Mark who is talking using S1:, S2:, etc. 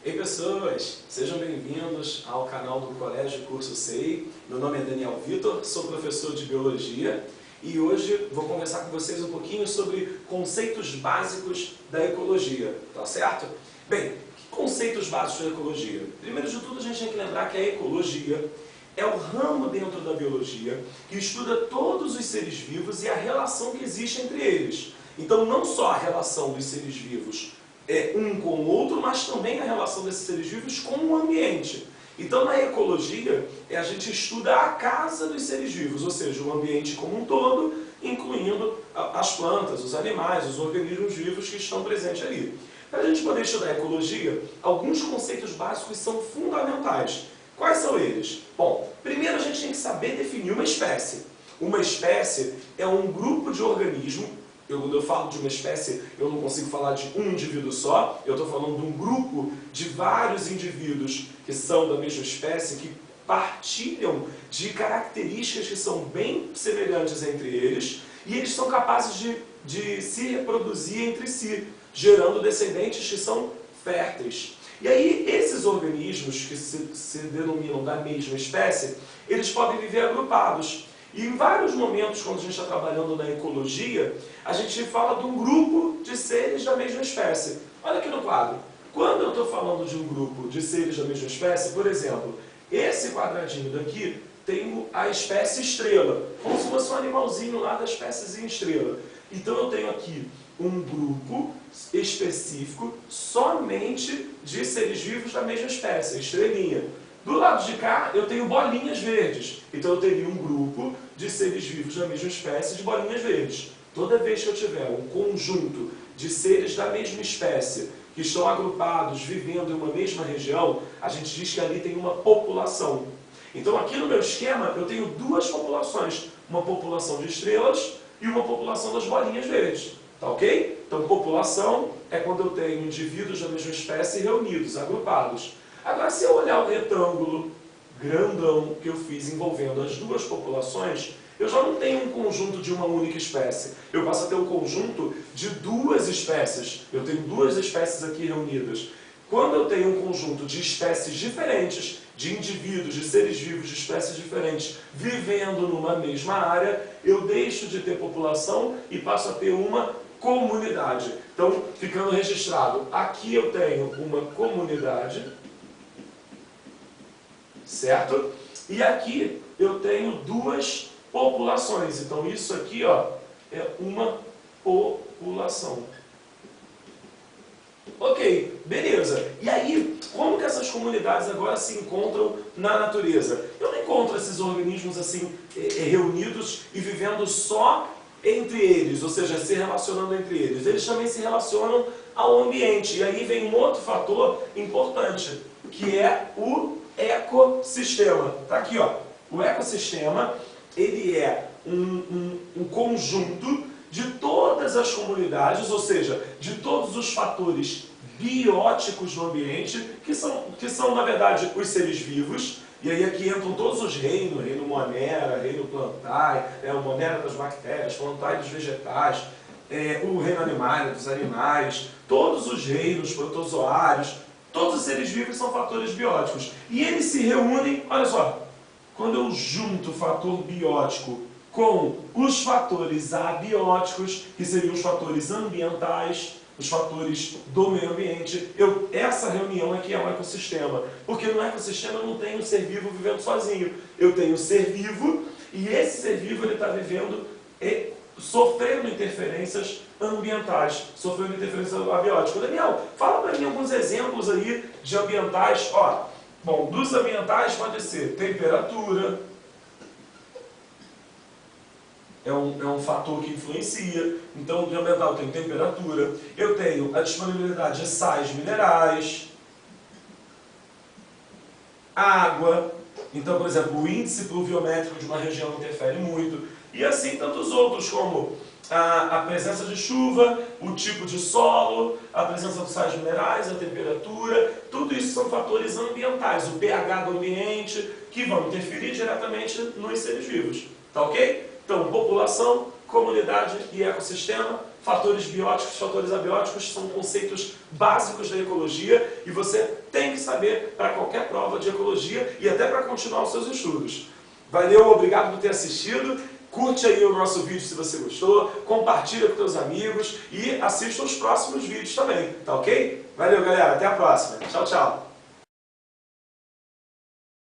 S1: Ei pessoas, sejam bem-vindos ao canal do Colégio Curso SEI. Meu nome é Daniel Vitor, sou professor de Biologia e hoje vou conversar com vocês um pouquinho sobre conceitos básicos da ecologia, tá certo? Bem, que conceitos básicos da ecologia? Primeiro de tudo a gente tem que lembrar que a ecologia é o ramo dentro da biologia que estuda todos os seres vivos e a relação que existe entre eles. Então não só a relação dos seres vivos um com o outro, mas também a relação desses seres vivos com o ambiente. Então na ecologia a gente estuda a casa dos seres vivos, ou seja, o ambiente como um todo, incluindo as plantas, os animais, os organismos vivos que estão presentes ali. Para a gente poder estudar a ecologia, alguns conceitos básicos são fundamentais. Quais são eles? Bom, primeiro a gente tem que saber definir uma espécie. Uma espécie é um grupo de organismos. Quando eu falo de uma espécie, eu não consigo falar de um indivíduo só, eu estou falando de um grupo de vários indivíduos que são da mesma espécie, que partilham de características que são bem semelhantes entre eles, e eles são capazes de se reproduzir entre si, gerando descendentes que são férteis. E aí, esses organismos que se denominam da mesma espécie, eles podem viver agrupados. E em vários momentos, quando a gente está trabalhando na ecologia, a gente fala de um grupo de seres da mesma espécie. Olha aqui no quadro. Quando eu estou falando de um grupo de seres da mesma espécie, por exemplo, esse quadradinho daqui tem a espécie estrela, como se fosse um animalzinho lá da espéciezinha estrela. Então eu tenho aqui um grupo específico somente de seres vivos da mesma espécie, estrelinha. Do lado de cá, eu tenho bolinhas verdes. Então eu teria um grupo de seres vivos da mesma espécie de bolinhas verdes. Toda vez que eu tiver um conjunto de seres da mesma espécie que estão agrupados, vivendo em uma mesma região, a gente diz que ali tem uma população. Então aqui no meu esquema, eu tenho duas populações. Uma população de estrelas e uma população das bolinhas verdes. Tá ok? Então população é quando eu tenho indivíduos da mesma espécie reunidos, agrupados. Agora, se eu olhar o retângulo grandão que eu fiz envolvendo as duas populações, eu já não tenho um conjunto de uma única espécie. Eu passo a ter um conjunto de duas espécies. Eu tenho duas espécies aqui reunidas. Quando eu tenho um conjunto de espécies diferentes, de indivíduos, de seres vivos, de espécies diferentes, vivendo numa mesma área, eu deixo de ter população e passo a ter uma comunidade. Então, ficando registrado, aqui eu tenho uma comunidade, certo? E aqui eu tenho duas populações. Então isso aqui, ó, é uma população. Ok, beleza. E aí, como que essas comunidades agora se encontram na natureza? Eu não encontro esses organismos assim reunidos e vivendo só entre eles, ou seja, se relacionando entre eles. Eles também se relacionam ao ambiente. E aí vem um outro fator importante, que é o ecossistema. Tá aqui, ó. O ecossistema, ele é um conjunto de todas as comunidades, ou seja, de todos os fatores bióticos do ambiente, que são na verdade, os seres vivos. E aí aqui entram todos os reinos, reino Monera, reino Plantae, o Monera das bactérias, Plantae dos vegetais, o reino Animalia dos animais, todos os reinos protozoários. Todos os seres vivos são fatores bióticos. E eles se reúnem, olha só, quando eu junto o fator biótico com os fatores abióticos, que seriam os fatores ambientais, os fatores do meio ambiente, essa reunião aqui é um ecossistema. Porque no ecossistema eu não tenho um ser vivo vivendo sozinho. Eu tenho um ser vivo e esse ser vivo está vivendo sofrendo interferências ambientais, sofrendo interferência abiótica. Daniel, fala para mim alguns exemplos aí de ambientais. Ó, bom, dos ambientais pode ser temperatura, é um fator que influencia. Então, de ambiental eu tenho temperatura, eu tenho a disponibilidade de sais minerais, água. Então, por exemplo, o índice pluviométrico de uma região interfere muito. E assim tantos outros, como a presença de chuva, o tipo de solo, a presença dos sais minerais, a temperatura. Tudo isso são fatores ambientais, o pH do ambiente, que vão interferir diretamente nos seres vivos. Tá ok? Então, população, comunidade e ecossistema, fatores bióticos, fatores abióticos, são conceitos básicos da ecologia e você tem que saber para qualquer prova de ecologia e até para continuar os seus estudos. Valeu, obrigado por ter assistido. Curte aí o nosso vídeo se você gostou, compartilha com seus amigos e assista os próximos vídeos também, tá ok? Valeu, galera, até a próxima. Tchau, tchau.